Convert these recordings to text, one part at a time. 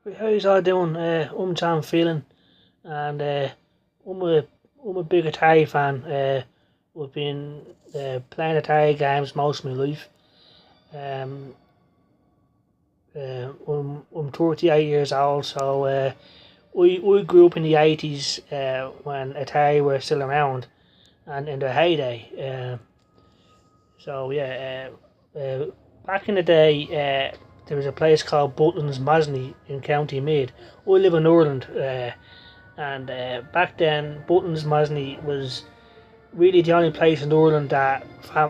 How you all doing? I'm John Phelan, and I'm a I'm a big Atari fan. We've been playing Atari games most of my life. Um, I'm 38 years old, so we grew up in the 80s when Atari were still around and in their heyday. So yeah, back in the day, there was a place called Butlins Mosney in County Meath. I live in Ireland. And back then, Butlins Mosney was really the only place in Ireland that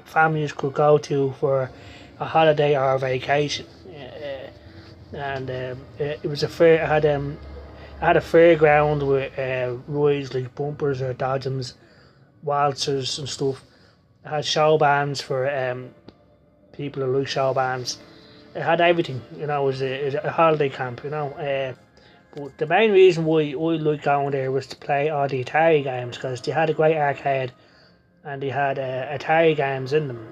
families could go to for a holiday or a vacation. And it was a fair. I had a fairground with rides like bumpers or dodgems, waltzers and stuff. I had show bands for people who like show bands. It had everything. It was a holiday camp. But the main reason why I liked going there was to play all the Atari games because they had a great arcade and they had Atari games in them,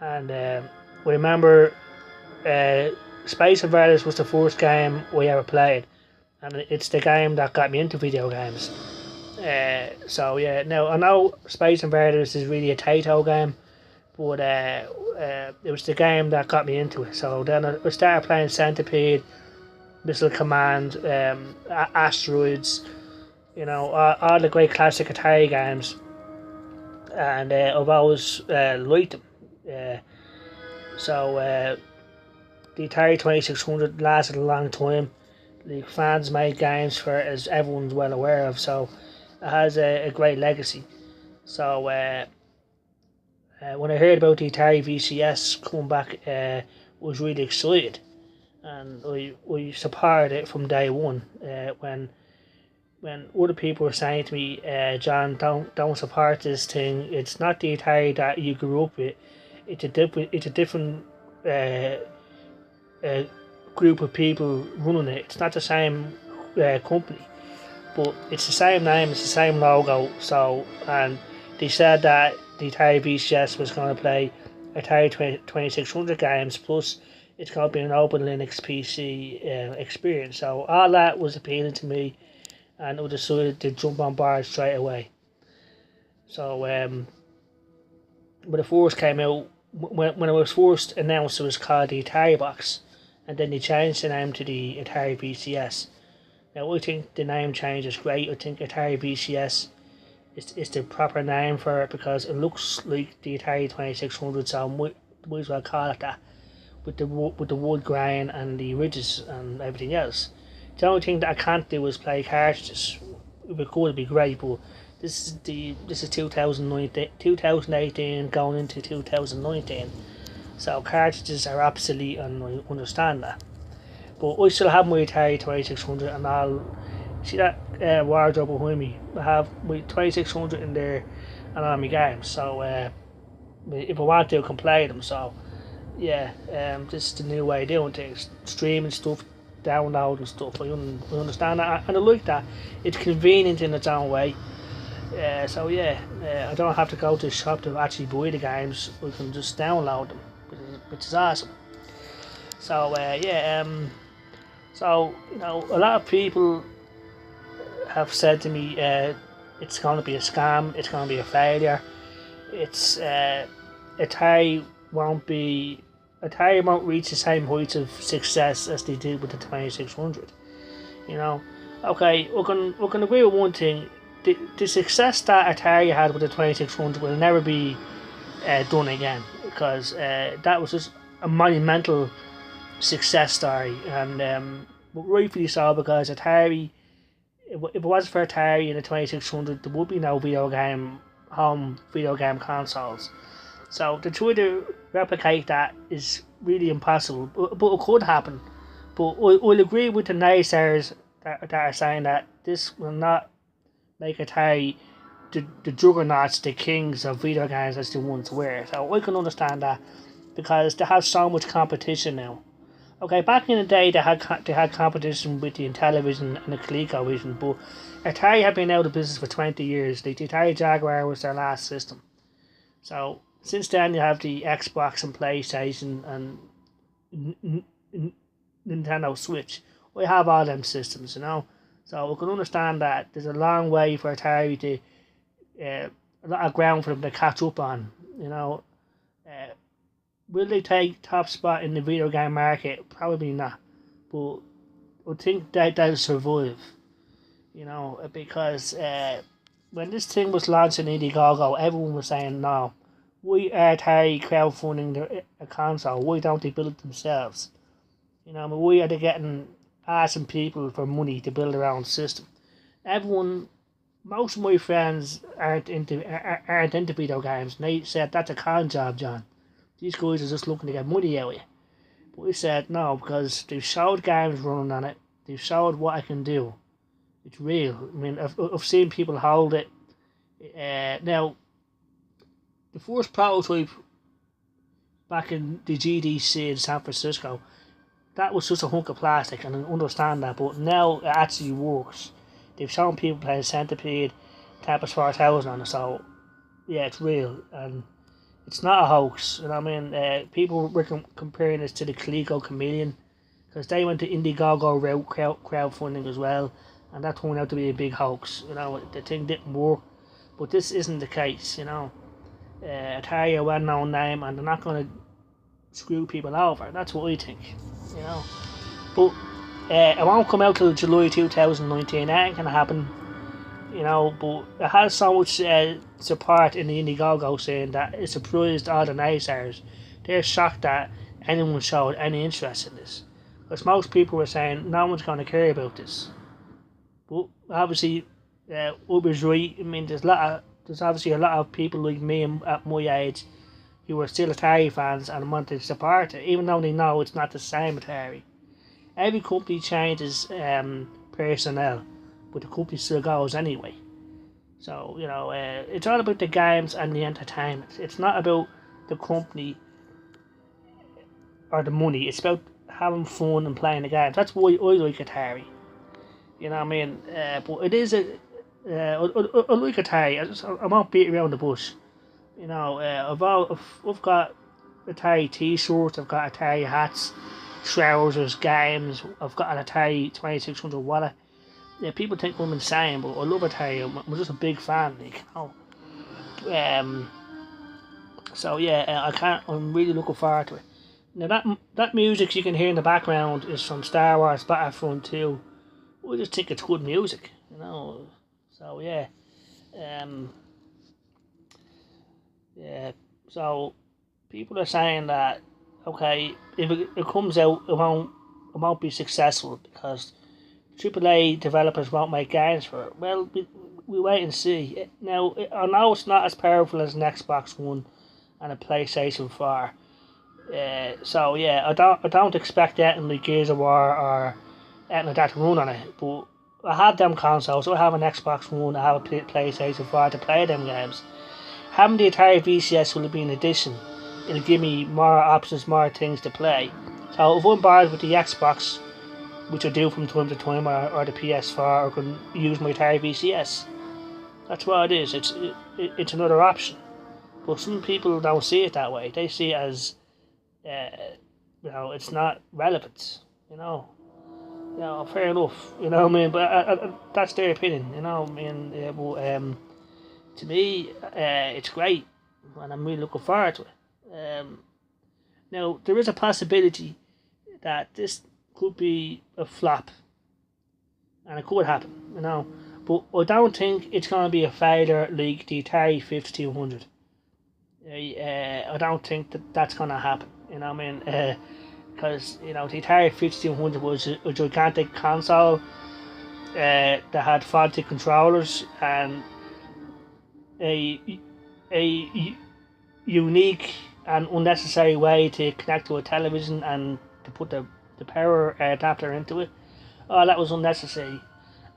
And I remember uh, Space Invaders was the first game I ever played, and it's the game that got me into video games. So yeah, now I know Space Invaders is really a Taito game, but it was the game that got me into it. So then I started playing Centipede, Missile Command, Asteroids, all the great classic Atari games, and I've always liked them. Uh, so the Atari 2600 lasted a long time. The fans made games for it, as everyone's well aware of, so it has a great legacy. So when I heard about the Atari VCS coming back, I was really excited, and we supported it from day one. When other people were saying to me, John, don't support this thing. It's not the Atari that you grew up with. It's a different uh, uh, group of people running it. It's not the same company, but it's the same name. It's the same logo. So, and they said that the Atari VCS was going to play Atari 2600 games plus. It's going to be an open Linux PC experience. So all that was appealing to me, and I decided to jump on board straight away. So when it first came out, when it was first announced, it was called the Atari Box, and then they changed the name to the Atari VCS. Now I think the name change is great. I think Atari VCS is the proper name for it because it looks like the Atari 2600, so might as well call it that, with the wood grain and the ridges and everything else. The only thing that I can't do is play cartridges. It would be great, but this is 2018 going into 2019, so cartridges are obsolete, and I understand that. But I still have my Atari 2600, and I'll see that wardrobe behind me. I have my 2600 in there and all my games. So if I want to, I can play them. So yeah, this is the new way of doing things, streaming stuff, downloading stuff. I understand that, and I like that. It's convenient in its own way. So yeah, I don't have to go to the shop to actually buy the games. We can just download them, which is awesome. So so a lot of people have said to me, it's going to be a scam. It's going to be a failure. It's Atari won't be Atari won't reach the same heights of success as they did with the 2600. Okay, we can agree with one thing. The success that Atari had with the 2600 will never be done again, because that was just a monumental success story, and rightfully so, because Atari, if it wasn't for Atari in the 2600, there would be no home video game consoles. So to try to replicate that is really impossible, but it could happen. But I'll agree with the naysayers that are saying that this will not make Atari the juggernauts, the kings of video games as they once were. So I can understand that because they have so much competition now. Okay, back in the day they had competition with the Intellivision and the ColecoVision, but Atari had been out of business for 20 years. The Atari Jaguar was their last system. So since then you have the Xbox and PlayStation, and Nintendo Switch. I have all them systems, So I can understand that there's a long way for Atari to, a lot of ground for them to catch up on, Uh, will they take top spot in the video game market? Probably not. But I think that they'll survive, because when this thing was launched in Indiegogo, everyone was saying, no, we are Atari crowdfunding a console. Why don't they build it themselves? We are getting asking people for money to build their own system. Most of my friends aren't into video games, and they said that's a con job, John. These guys are just looking to get money out of you. But we said no, because they've showed games running on it. They've showed what I can do. It's real. I mean, I've seen people hold it. Now, the first prototype back in the GDC in San Francisco, that was just a hunk of plastic, and I understand that, but now it actually works. They've shown people playing Centipede, Tempest 4000 on it, so yeah, it's real, and it's not a hoax. People were comparing this to the Coleco Chameleon, because they went to Indiegogo route crowdfunding as well, and that turned out to be a big hoax. The thing didn't work, but this isn't the case. Atari are a well-known name, and they're not going to screw people over. That's what I think. But it won't come out till July 2019. That ain't gonna happen. But it has so much support in the Indiegogo saying that it surprised all the naysayers. They're shocked that anyone showed any interest in this, because most people were saying no one's going to care about this. But obviously, Uber's right. I mean, there's obviously a lot of people like me at my age who are still Atari fans and want to support it, even though they know it's not the same Atari. Every company changes personnel, but the company still goes anyway. So, it's all about the games and the entertainment. It's not about the company or the money. It's about having fun and playing the games. That's why I like Atari. But it is I like Atari. I won't beat around the bush. I've got Atari t-shirts, I've got Atari hats, trousers, games. I've got an Atari 2600 wallet. Yeah, people think I'm insane, but I love Atari. I'm just a big fan, So yeah, I'm really looking forward to it. Now that music you can hear in the background is from Star Wars Battlefront 2. I just think it's good music, So yeah, yeah. So people are saying that okay, if it comes out, it won't be successful because AAA developers won't make games for it. Well, we wait and see. Now I know it's not as powerful as an Xbox One and a PlayStation 4. So yeah, I don't expect anything like Gears of War or anything like that to run on it. But I have them consoles. I have an Xbox One. I have a PlayStation 4 to play them games. Having the Atari VCS will be an addition. It'll give me more options, more things to play. So if I'm bored with the Xbox, which I do from time to time, or the PS4, I can use my Atari VCS. That's what it is. It's another option. But some people don't see it that way. They see it as it's not relevant, fair enough, but that's their opinion, but to me, it's great, and I'm really looking forward to it. Now, there is a possibility that this could be a flop, and it could happen, but I don't think it's going to be a failure like the Atari 5200. I don't think that's going to happen. Because the Atari 5200 was a gigantic console that had faulty controllers and a unique and unnecessary way to connect to a television and to put the power adapter into it. Oh, that was unnecessary.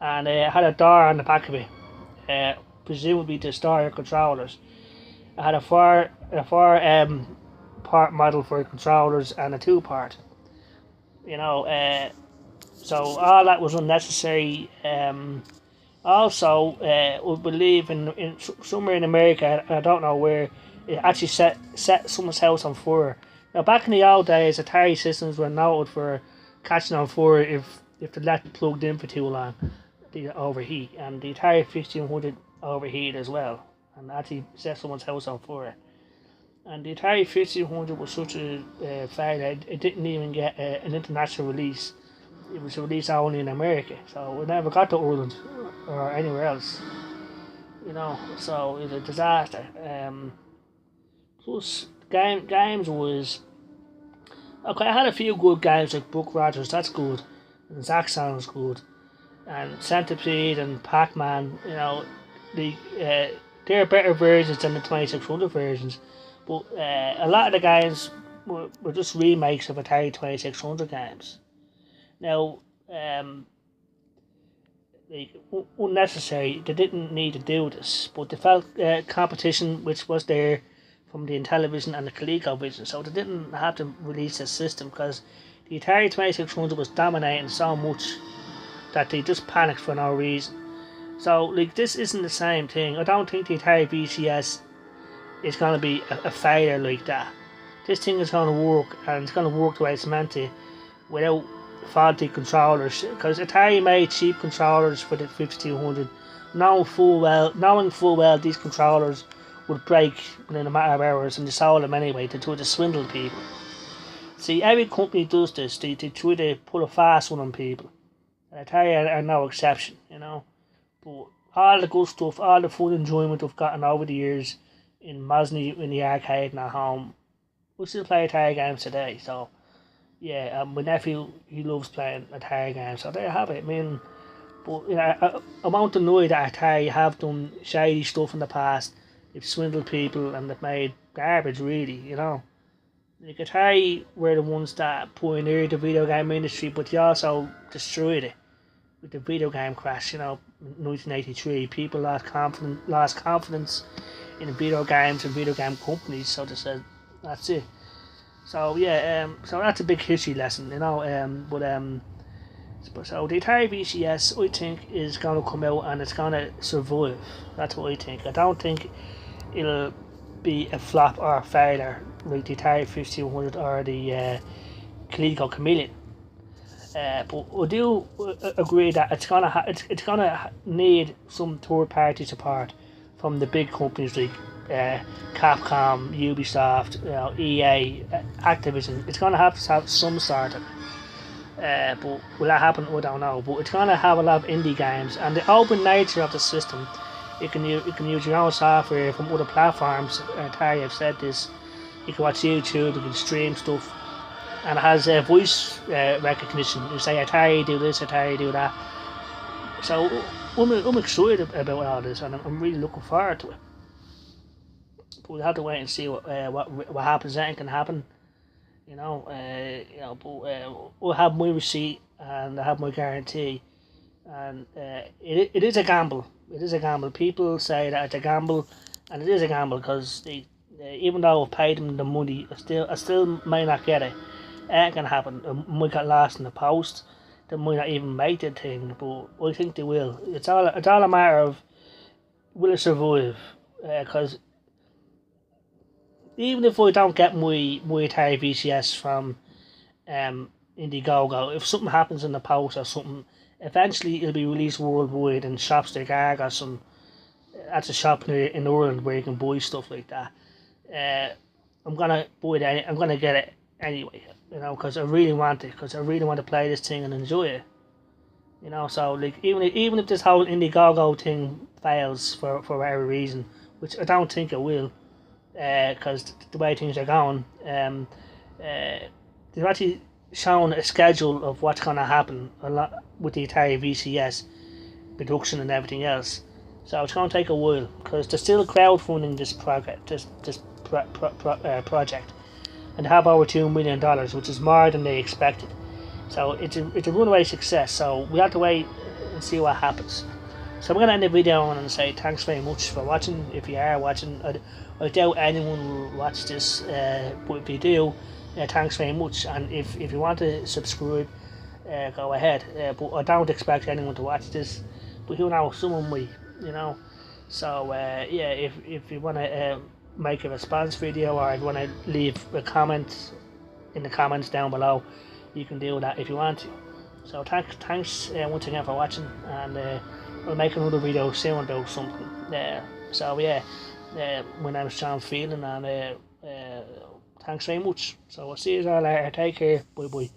And it had a door on the back of it, presumably to store your controllers. It had a four part model for controllers and a 2-part. So all that was unnecessary. Also, I believe in somewhere in America, I don't know where, it actually set someone's house on fire. Now, back in the old days, Atari systems were noted for catching on fire if the left plugged in for too long, they overheat, and the Atari 1500 overheated as well, and actually set someone's house on fire. And the Atari 1500 was such a failure, it didn't even get an international release. It was released only in America, so it never got to Ireland or anywhere else. So it was a disaster. Plus, games was okay. I had a few good games like Buck Rogers, that's good, and Zaxxon's good, and Centipede and Pac-Man. They're better versions than the 2600 versions, but a lot of the games were just remakes of Atari 2600 games. Now, unnecessary. They didn't need to do this, but they felt competition which was there from the Intellivision and the ColecoVision, so they didn't have to release this system because the Atari 2600 was dominating so much that they just panicked for no reason. So this isn't the same thing. I don't think the Atari VCS is going to be a failure like that. This thing is going to work, and it's going to work the way it's meant to, without faulty controllers, because Atari made cheap controllers for the 5200, knowing full well these controllers would break within a matter of hours, and they sold them anyway to try to swindle people. See, every company does this. They try to put a fast one on people. And Atari are no exception, But all the good stuff, all the fun enjoyment I've gotten over the years in Mosney, in the arcade and at home, we still play Atari games today, so yeah, my nephew, he loves playing Atari games, so there you have it. I'm out to know that Atari have done shady stuff in the past. They've swindled people and they've made garbage, really, Like Atari were the ones that pioneered the video game industry, but they also destroyed it with the video game crash, in 1983. People lost confidence in video games and video game companies, so they said, that's it. So yeah, so that's a big history lesson, So the Atari VCS, I think, is going to come out and it's going to survive. That's what I think. I don't think it'll be a flop or a failure like the Atari 1500 or the Coleco Chameleon. But I do agree that it's gonna need some third party support from the big companies like Capcom, Ubisoft, EA, Activision. It's going to have some sort of but will that happen? I don't know. But it's going to have a lot of indie games, and the open nature of the system, you can use your own software from other platforms. Atari have said this. You can watch YouTube, you can stream stuff, and it has voice recognition. You say Atari do this, Atari do that. So I'm excited about all this, and I'm really looking forward to it. But we'll have to wait and see what happens. Anything can happen, But we'll have my receipt and I have my guarantee, and it is a gamble. It is a gamble. People say that it's a gamble, and it is a gamble because even though I've paid them the money, I still may not get it. It can happen. It might get lost in the post. They might not even make the thing, but I think they will. It's all a matter of will it survive? Because even if I don't get my Atari VCS from Indiegogo, if something happens in the post or something, eventually it'll be released worldwide in shops like Argos, and that's a shop in Ireland where you can buy stuff like that. I'm gonna buy it. I'm gonna get it anyway, because I really want it. Because I really want to play this thing and enjoy it. So like even if this whole Indiegogo thing fails for whatever reason, which I don't think it will, because the way things are going, they've actually shown a schedule of what's going to happen a lot with the Atari VCS production and everything else. So it's going to take a while because they're still crowdfunding this project, project, and they have over $2 million, which is more than they expected. So it's a runaway success. So we have to wait and see what happens. So I'm going to end the video on and say thanks very much for watching. If you are watching, I doubt anyone will watch this, but if you do, thanks very much. And if you want to subscribe, go ahead. But I don't expect anyone to watch this. But who knows, someone might, So yeah, if you want to make a response video, or if you want to leave a comment in the comments down below, you can do that if you want to. So thanks once again for watching, and I'll make another video soon about something. So yeah, my name is Sean Phelan, and thanks very much. So I'll see you all later. Take care. Bye bye.